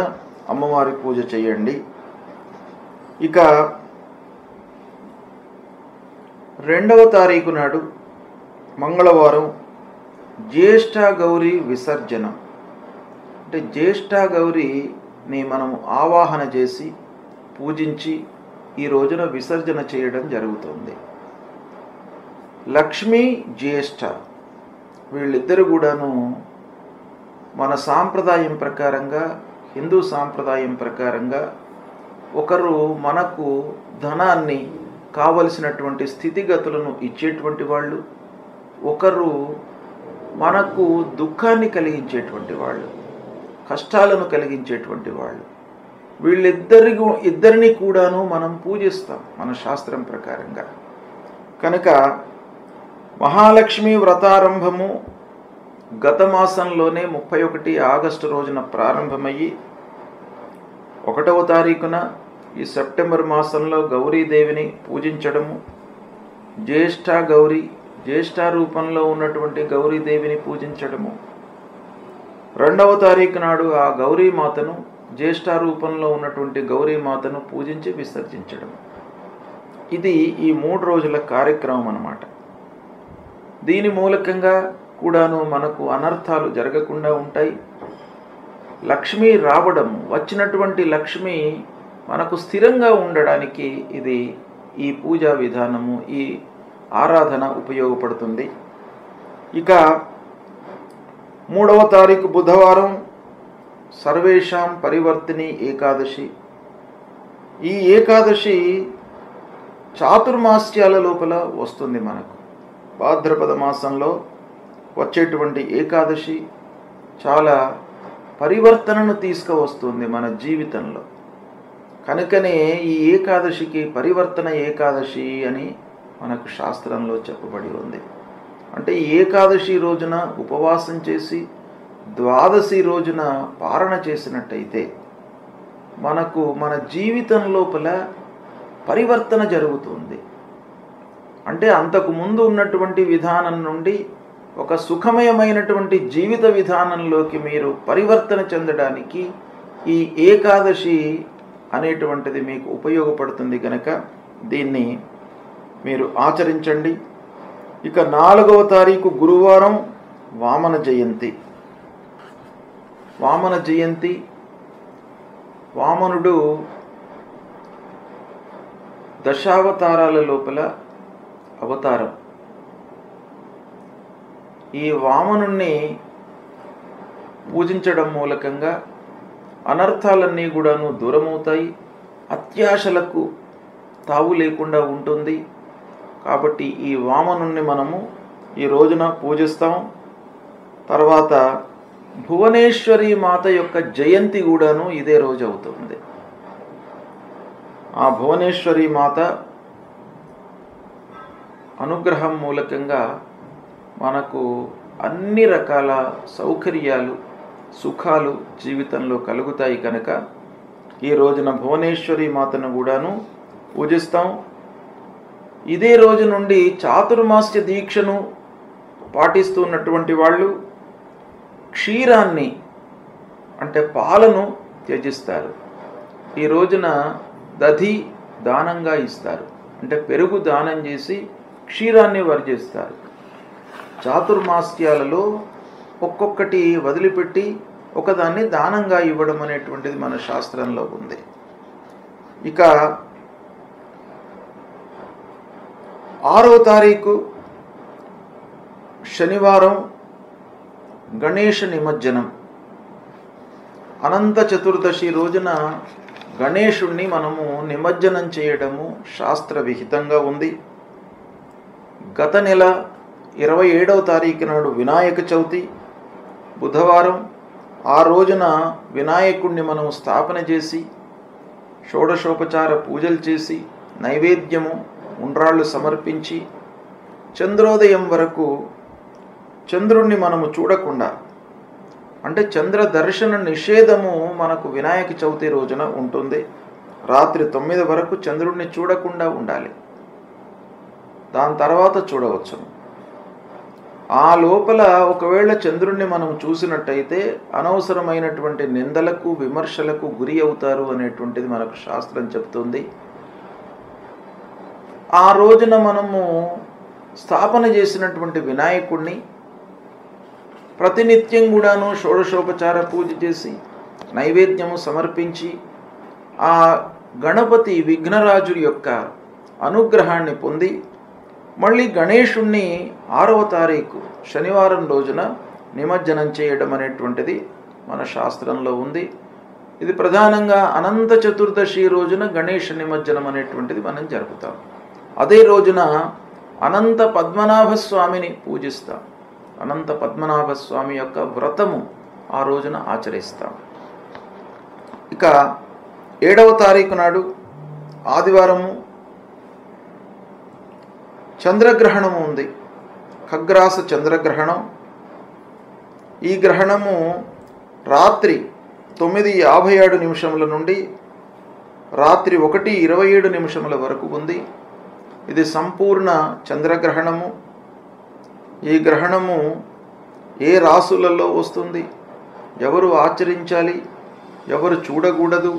A: అమ్మవారి పూజ చేయండి. ఇక 2వ తారీఖు నాడు మంగళవారం జ్యేష్ఠ గౌరీ విసర్జనం. అంటే జ్యేష్ఠ గౌరీని మనము ఆవాహన చేసి పూజించి ఈ రోజున విసర్జన చేయడం జరుగుతుంది. లక్ష్మీ జ్యేష్ఠ వీళ్ళిద్దరు కూడాను మన సాంప్రదాయం ప్రకారంగా, హిందూ సాంప్రదాయం ప్రకారంగా ఒకరు మనకు ధనాన్ని, కావలసినటువంటి స్థితిగతులను ఇచ్చేటువంటి వాళ్ళు, ఒకరు మనకు దుఃఖాన్ని కలిగించేటువంటి వాళ్ళు, కష్టాలను కలిగించేటువంటి వాళ్ళు. వీళ్ళిద్దరిని కూడాను మనం పూజిస్తాం మన శాస్త్రం ప్రకారంగా. కనుక మహాలక్ష్మి వ్రతారంభము గత మాసంలోనే 31 ఆగస్టు రోజున ప్రారంభమయ్యి 1వ తారీఖున ఈ సెప్టెంబర్ మాసంలో గౌరీదేవిని పూజించడము, జ్యేష్ఠ గౌరీ, జ్యేష్ఠ రూపంలో ఉన్నటువంటి గౌరీదేవిని పూజించడము, 2వ తారీఖు నాడు ఆ గౌరీమాతను, జ్యేష్ఠ రూపంలో ఉన్నటువంటి గౌరీమాతను పూజించి విసర్జించడం. ఇది ఈ 3 రోజుల కార్యక్రమం అన్నమాట. దీని మూలకంగా కూడాను మనకు అనర్థాలు జరగకుండా ఉంటాయి. లక్ష్మి రావడము, వచ్చినటువంటి లక్ష్మి మనకు స్థిరంగా ఉండడానికి ఇది ఈ పూజా విధానము, ఈ ఆరాధన ఉపయోగపడుతుంది. ఇక 3వ తారీఖు బుధవారం సర్వేషాం పరివర్తిని ఏకాదశి. ఈ ఏకాదశి చాతుర్మాస్యాల లోపల వస్తుంది. మనకు భాద్రపద మాసంలో వచ్చేటువంటి ఏకాదశి చాలా పరివర్తనను తీసుకువస్తుంది మన జీవితంలో. కనుకనే ఈ ఏకాదశికి పరివర్తన ఏకాదశి అని మనకు శాస్త్రంలో చెప్పబడి ఉంది. అంటే ఈ ఏకాదశి రోజున ఉపవాసం చేసి ద్వాదశి రోజున పారణ చేసినట్టయితే మనకు మన జీవితం లోపల పరివర్తన జరుగుతుంది. అంటే అంతకు ముందు ఉన్నటువంటి విధానం నుండి ఒక సుఖమయమైనటువంటి జీవిత విధానంలోకి మీరు పరివర్తన చెందడానికి ఈ ఏకాదశి అనేటువంటిది మీకు ఉపయోగపడుతుంది. కనుక దీన్ని మీరు ఆచరించండి. ఇక 4వ తారీఖు గురువారం వామన జయంతి. వామన జయంతి, వామనుడు దశావతారాల లోపల అవతారం. ఈ వామనుణ్ణి పూజించడం మూలకంగా అనర్థాలన్నీ కూడాను దూరమవుతాయి, అత్యాశలకు తావు లేకుండా ఉంటుంది. కాబట్టి ఈ వామనుణ్ణి మనము ఈ రోజున పూజిస్తాం. తర్వాత భువనేశ్వరి మాత యొక్క జయంతి కూడాను ఇదే రోజు అవుతుంది. ఆ భువనేశ్వరి మాత అనుగ్రహం మూలకంగా మనకు అన్ని రకాల సౌకర్యాలు, సుఖాలు జీవితంలో కలుగుతాయి కనుక ఈ రోజున భువనేశ్వరి మాతను కూడాను పూజిస్తాం. ఇదే రోజు నుండి చాతుర్మాస్య దీక్షను పాటిస్తున్నటువంటి వాళ్ళు క్షీరాన్ని అంటే పాలను త్యజిస్తారు. ఈ రోజున దధి దానంగా ఇస్తారు, అంటే పెరుగు దానం చేసి క్షీరాన్ని వర్జిస్తారు. చాతుర్మాస్యాలలో ఒక్కొక్కటి వదిలిపెట్టి ఒకదాన్ని దానంగా ఇవ్వడం అనేటువంటిది మన శాస్త్రంలో ఉంది. ఇక 6వ తారీఖు శనివారం గణేష నిమజ్జనం. అనంత చతుర్దశి రోజున గణేశుణ్ణి మనము నిమజ్జనం చేయడము శాస్త్ర విహితంగా ఉంది. గత నెల 27వ తారీఖు నాడు వినాయక చవితి బుధవారం. ఆ రోజున వినాయకుణ్ణి మనం స్థాపన చేసి షోడశోపచార పూజలు చేసి నైవేద్యము ఉండ్రాళ్ళు సమర్పించి చంద్రోదయం వరకు చంద్రుణ్ణి మనము చూడకుండా, అంటే చంద్ర దర్శన నిషేధము మనకు వినాయక చవితి రోజున ఉంటుంది. రాత్రి 9 వరకు చంద్రుణ్ణి చూడకుండా ఉండాలి, దాని తర్వాత చూడవచ్చు. ఆ లోపల ఒకవేళ చంద్రుణ్ణి మనం చూసినట్టయితే అనవసరమైనటువంటి నిందలకు విమర్శలకు గురి అవుతారు అనేటువంటిది మనకు శాస్త్రం చెప్తుంది. ఆ రోజున మనము స్థాపన చేసినటువంటి వినాయకుడిని ప్రతినిత్యం కూడాను షోడశోపచార పూజ చేసి నైవేద్యము సమర్పించి ఆ గణపతి విఘ్నరాజు యొక్క అనుగ్రహాన్ని పొంది మళ్ళీ గణేశుణ్ణి 6వ తారీఖు శనివారం రోజున నిమజ్జనం చేయడం అనేటువంటిది మన శాస్త్రంలో ఉంది. ఇది ప్రధానంగా అనంత చతుర్దశి రోజున గణేష నిమజ్జనం అనేటువంటిది మనం జరుపుతాం. అదే రోజున అనంత పద్మనాభ స్వామిని పూజిస్తాం. అనంత పద్మనాభ స్వామి యొక్క వ్రతము ఆ రోజున ఆచరిస్తాం. ఇక 7వ తారీఖు నాడు ఆదివారము చంద్రగ్రహణము ఉంది, ఖగ్రాస చంద్రగ్రహణం. ఈ గ్రహణము రాత్రి 9:57 నుండి రాత్రి 1:27 వరకు ఉంది. ఇది సంపూర్ణ చంద్రగ్రహణము. ఈ గ్రహణము ఏ రాసులలో వస్తుంది, ఎవరు ఆచరించాలి, ఎవరు చూడకూడదు,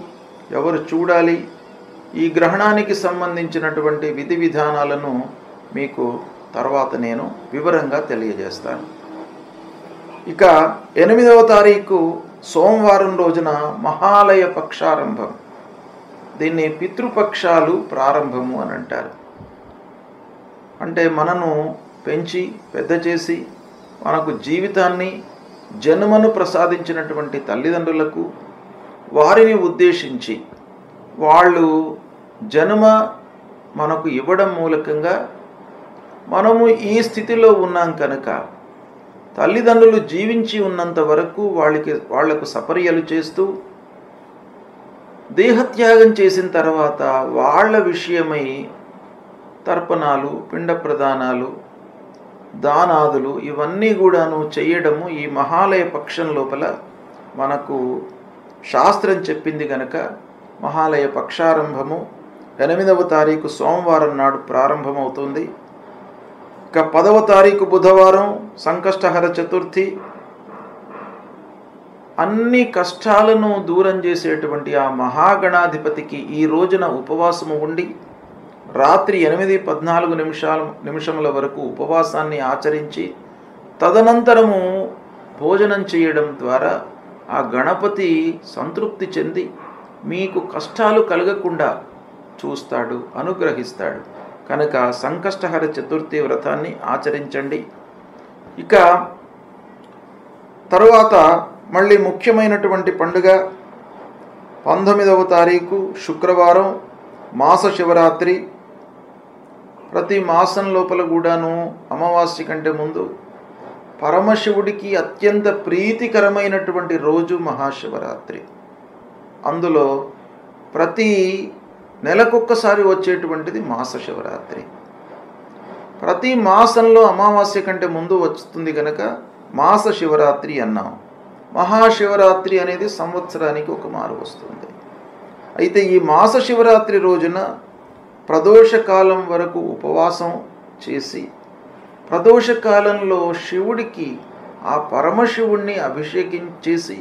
A: ఎవరు చూడాలి, ఈ గ్రహణానికి సంబంధించినటువంటి విధి విధానాలను మీకు తర్వాత నేను వివరంగా తెలియజేస్తాను. ఇక 8వ తారీఖు సోమవారం రోజున మహాలయ పక్షారంభం. దీన్ని పితృపక్షాలు ప్రారంభము అని అంటారు. అంటే మనను పెంచి పెద్ద చేసి మనకు జీవితాన్ని జన్మను ప్రసాదించినటువంటి తల్లిదండ్రులకు వారిని ఉద్దేశించి వాళ్ళు జన్మ మనకు ఇవ్వడం మూలకంగా మనము ఈ స్థితిలో ఉన్నాం కనుక తల్లిదండ్రులు జీవించి ఉన్నంత వరకు వాళ్లకు సపర్యలు చేస్తూ దేహత్యాగం చేసిన తర్వాత వాళ్ళ విషయమై తర్పణాలు, పిండ ప్రదానాలు, దానాదులు ఇవన్నీ కూడాను చేయడము ఈ మహాలయ పక్షం లోపల మనకు శాస్త్రం చెప్పింది గనక మహాలయ పక్షారంభము 8వ తారీఖు సోమవారం నాడు ప్రారంభమవుతుంది. ఇక 10వ తారీఖు బుధవారం సంకష్టహర చతుర్థి. అన్ని కష్టాలను దూరం చేసేటువంటి ఆ మహాగణాధిపతికి ఈ రోజున ఉపవాసము ఉండి రాత్రి 8:14 వరకు ఉపవాసాన్ని ఆచరించి తదనంతరము భోజనం చేయడం ద్వారా ఆ గణపతి సంతృప్తి చెంది మీకు కష్టాలు కలగకుండా చూస్తాడు, అనుగ్రహిస్తాడు. కనుక సంకష్టహర చతుర్థి వ్రతాన్ని ఆచరించండి. ఇక తరువాత మళ్ళీ ముఖ్యమైనటువంటి పండుగ 19వ తారీఖు శుక్రవారం మాస శివరాత్రి. ప్రతి మాసం లోపల కూడాను అమావాస్య కంటే ముందు పరమశివుడికి అత్యంత ప్రీతికరమైనటువంటి రోజు మహాశివరాత్రి. అందులో ప్రతి నెలకొక్కసారి వచ్చేటువంటిది మాస శివరాత్రి. ప్రతి మాసంలో అమావాస్య కంటే ముందు వస్తుంది కనుక మాస శివరాత్రి అన్నాం. మహాశివరాత్రి అనేది సంవత్సరానికి ఒక మారు వస్తుంది. అయితే ఈ మాస శివరాత్రి రోజున ప్రదోషకాలం వరకు ఉపవాసం చేసి ప్రదోషకాలంలో శివుడికి ఆ పరమశివుణ్ణి అభిషేకించేసి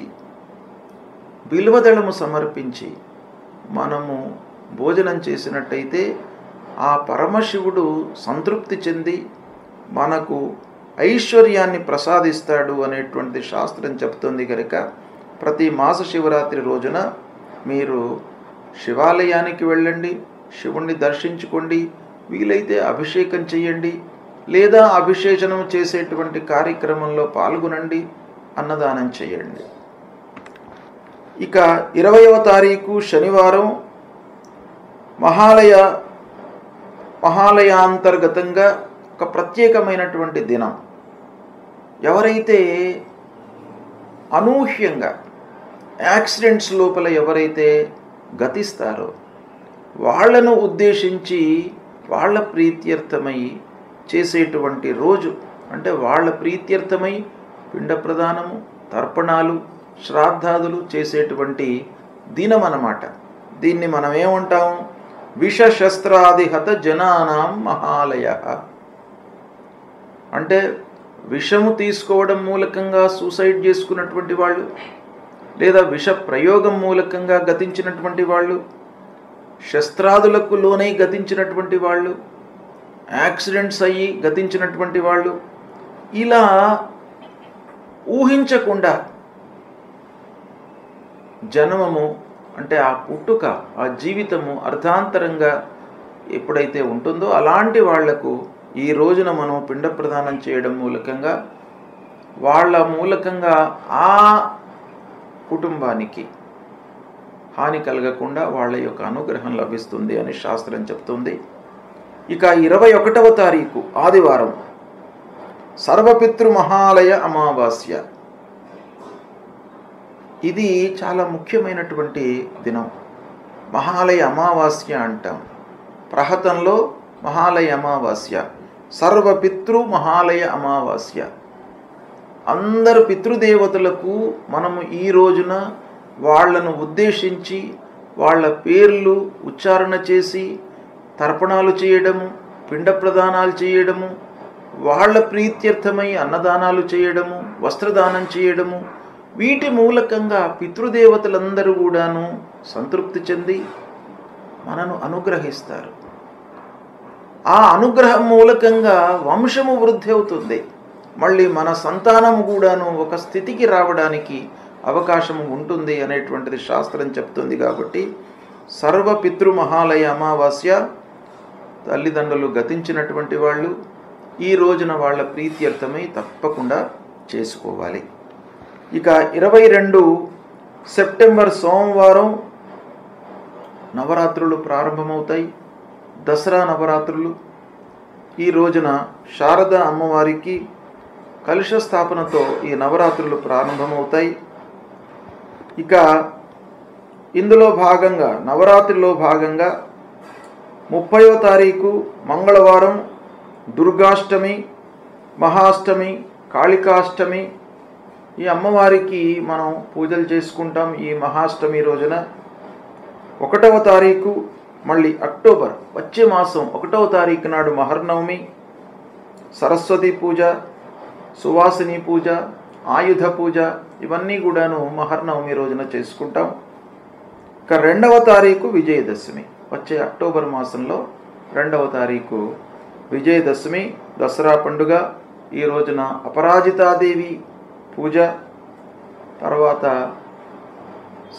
A: బిల్వదళము సమర్పించి మనము భోజనం చేసినట్టయితే ఆ పరమశివుడు సంతృప్తి చెంది మనకు ఐశ్వర్యాన్ని ప్రసాదిస్తాడు అనేటువంటి శాస్త్రం చెప్తుంది కనుక ప్రతి మాస శివరాత్రి రోజున మీరు శివాలయానికి వెళ్ళండి, శివుణ్ణి దర్శించుకోండి, వీలైతే అభిషేకం చేయండి, లేదా అభిషేచనం చేసేటువంటి కార్యక్రమంలో పాల్గొనండి, అన్నదానం చేయండి. ఇక 20వ తారీఖు శనివారం మహాలయాంతర్గతంగా ఒక ప్రత్యేకమైనటువంటి దినం. ఎవరైతే అనూహ్యంగా యాక్సిడెంట్స్ లోపల ఎవరైతే గతిస్తారో వాళ్లను ఉద్దేశించి వాళ్ళ ప్రీత్యర్థమై చేసేటువంటి రోజు. అంటే వాళ్ళ ప్రీత్యర్థమై పిండ ప్రదానము, తర్పణాలు, శ్రాద్ధాదులు చేసేటువంటి దినం అన్నమాట. దీన్ని మనం ఏమంటాం? విషశస్త్రాదిహత జనానాం మహాలయ. అంటే విషము తీసుకోవడం మూలకంగా సూసైడ్ చేసుకున్నటువంటి వాళ్ళు, లేదా విష ప్రయోగం మూలకంగా గతించినటువంటి వాళ్ళు, శస్త్రాదులకు లోనై గతించినటువంటి వాళ్ళు, యాక్సిడెంట్స్ అయ్యి గతించినటువంటి వాళ్ళు, ఇలా ఊహించకుండా జన్మము అంటే ఆ పుట్టుక, ఆ జీవితము అర్ధాంతరంగా ఎప్పుడైతే ఉంటుందో అలాంటి వాళ్లకు ఈ రోజున మనం పిండ ప్రదానం చేయడం మూలకంగా వాళ్ళ మూలకంగా ఆ కుటుంబానికి హాని కలగకుండా వాళ్ళ యొక్క అనుగ్రహం లభిస్తుంది అని శాస్త్రం చెప్తుంది. ఇక 21వ తారీఖు ఆదివారం సర్వపితృ మహాలయ అమావాస్య. ఇది చాలా ముఖ్యమైనటువంటి దినం. మహాలయ అమావాస్య అంటాం. ప్రహతంలో మహాలయ అమావాస్య, సర్వపితృ మహాలయ అమావాస్య. అందరు పితృదేవతలకు మనము ఈ రోజున వాళ్లను ఉద్దేశించి వాళ్ళ పేర్లు ఉచ్చారణ చేసి తర్పణాలు చేయడము, పిండ ప్రదానాలు చేయడము, వాళ్ళ ప్రీత్యర్థమై అన్నదానాలు చేయడము, వస్త్రదానం చేయడము, వీటి మూలకంగా పితృదేవతలందరూ కూడాను సంతృప్తి చెంది మనను అనుగ్రహిస్తారు. ఆ అనుగ్రహం మూలకంగా వంశము వృద్ధి అవుతుంది. మళ్ళీ మన సంతానము కూడాను ఒక స్థితికి రావడానికి అవకాశం ఉంటుంది అనేటువంటిది శాస్త్రం చెప్తుంది. కాబట్టి సర్వపితృ మహాలయ అమావాస్య తల్లిదండ్రులు గతించినటువంటి వాళ్ళు ఈ రోజున వాళ్ళ ప్రీత్యర్థమై తప్పకుండా చేసుకోవాలి. ఇక 22 సెప్టెంబర్ సోమవారం నవరాత్రులు ప్రారంభమవుతాయి. దసరా నవరాత్రులు. ఈ రోజున శారద అమ్మవారికి కలశ స్థాపనతో ఈ నవరాత్రులు ప్రారంభమవుతాయి. ఇక ఇందులో భాగంగా నవరాత్రిలో భాగంగా 30వ తారీఖు మంగళవారం దుర్గాష్టమి, మహాష్టమి, కాళికాష్టమి. ఈ అమ్మవారికి మనం పూజలు చేసుకుంటాం ఈ మహాష్టమి రోజున. 1వ తారీఖు మళ్ళీ అక్టోబర్ వచ్చే మాసం 1వ తారీఖు నాడు మహర్నవమి, సరస్వతి పూజ, సువాసిని పూజ, ఆయుధ పూజ, ఇవన్నీ కూడాను మహర్నవమి రోజున చేసుకుంటాం. ఇక 2వ తారీఖు విజయదశమి. వచ్చే అక్టోబర్ మాసంలో 2వ తారీఖు విజయదశమి, దసరా పండుగ. ఈ రోజున అపరాజితాదేవి పూజ, తర్వాత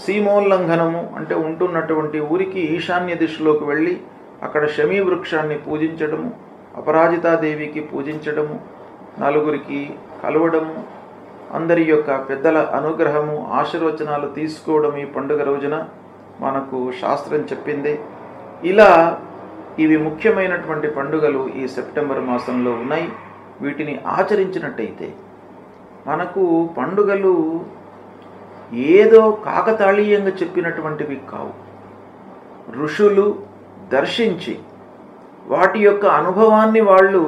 A: సీమోల్లంఘనము అంటే ఉంటున్నటువంటి ఊరికి ఈశాన్య దిశలోకి వెళ్ళి అక్కడ శమీ వృక్షాన్ని పూజించడము, అపరాజితాదేవికి పూజించడము, నలుగురికి కలవడము, అందరి యొక్క పెద్దల అనుగ్రహము ఆశీర్వచనాలు తీసుకోవడం ఈ పండుగ రోజున మనకు శాస్త్రం చెప్పింది. ఇలా ఇవి ముఖ్యమైనటువంటి పండుగలు ఈ సెప్టెంబర్ మాసంలో ఉన్నాయి. వీటిని ఆచరించినట్టయితే మనకు పండుగలు ఏదో కాకతాళీయంగా చెప్పినటువంటివి కావు. ఋషులు దర్శించి వాటి యొక్క అనుభవాన్ని వాళ్ళు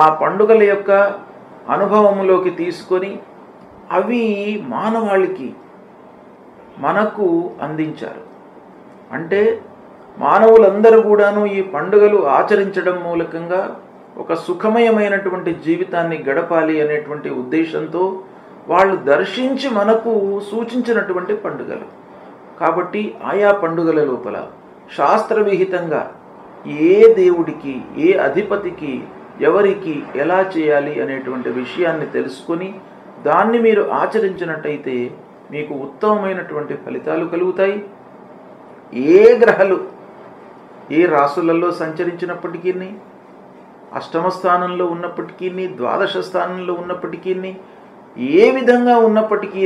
A: ఆ పండుగల యొక్క అనుభవంలోకి తీసుకొని అవి మానవాళికి మనకు అందించారు. అంటే మానవులందరూ కూడాను ఈ పండుగలు ఆచరించడం మూలకంగా ఒక సుఖమయమైనటువంటి జీవితాన్ని గడపాలి అనేటువంటి ఉద్దేశంతో వాళ్ళు దర్శించి మనకు సూచించినటువంటి పండుగలు. కాబట్టి ఆయా పండుగల లోపల శాస్త్రవిహితంగా ఏ దేవుడికి, ఏ అధిపతికి, ఎవరికి ఎలా చేయాలి అనేటువంటి విషయాన్ని తెలుసుకొని దాన్ని మీరు ఆచరించినట్టయితే మీకు ఉత్తమమైనటువంటి ఫలితాలు కలుగుతాయి. ఏ గ్రహాలు ఏ రాసులలో సంచరించినప్పటికీ, అష్టమ స్థానంలో ఉన్నప్పటికీ, ద్వాదశ స్థానంలో ఉన్నప్పటికీ, ఏ విధంగా ఉన్నప్పటికీ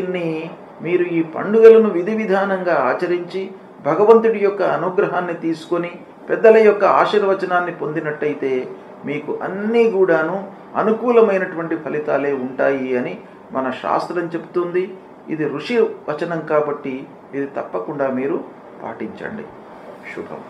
A: మీరు ఈ పండుగలను విధి విధానంగా ఆచరించి భగవంతుడి యొక్క అనుగ్రహాన్ని తీసుకొని పెద్దల యొక్క ఆశీర్వచనాన్ని పొందినట్టయితే మీకు అన్నీ కూడాను అనుకూలమైనటువంటి ఫలితాలే ఉంటాయి అని మన శాస్త్రం చెప్తుంది. ఇది ఋషి వచనం కాబట్టి ఇది తప్పకుండా మీరు పాటించండి. శుభం.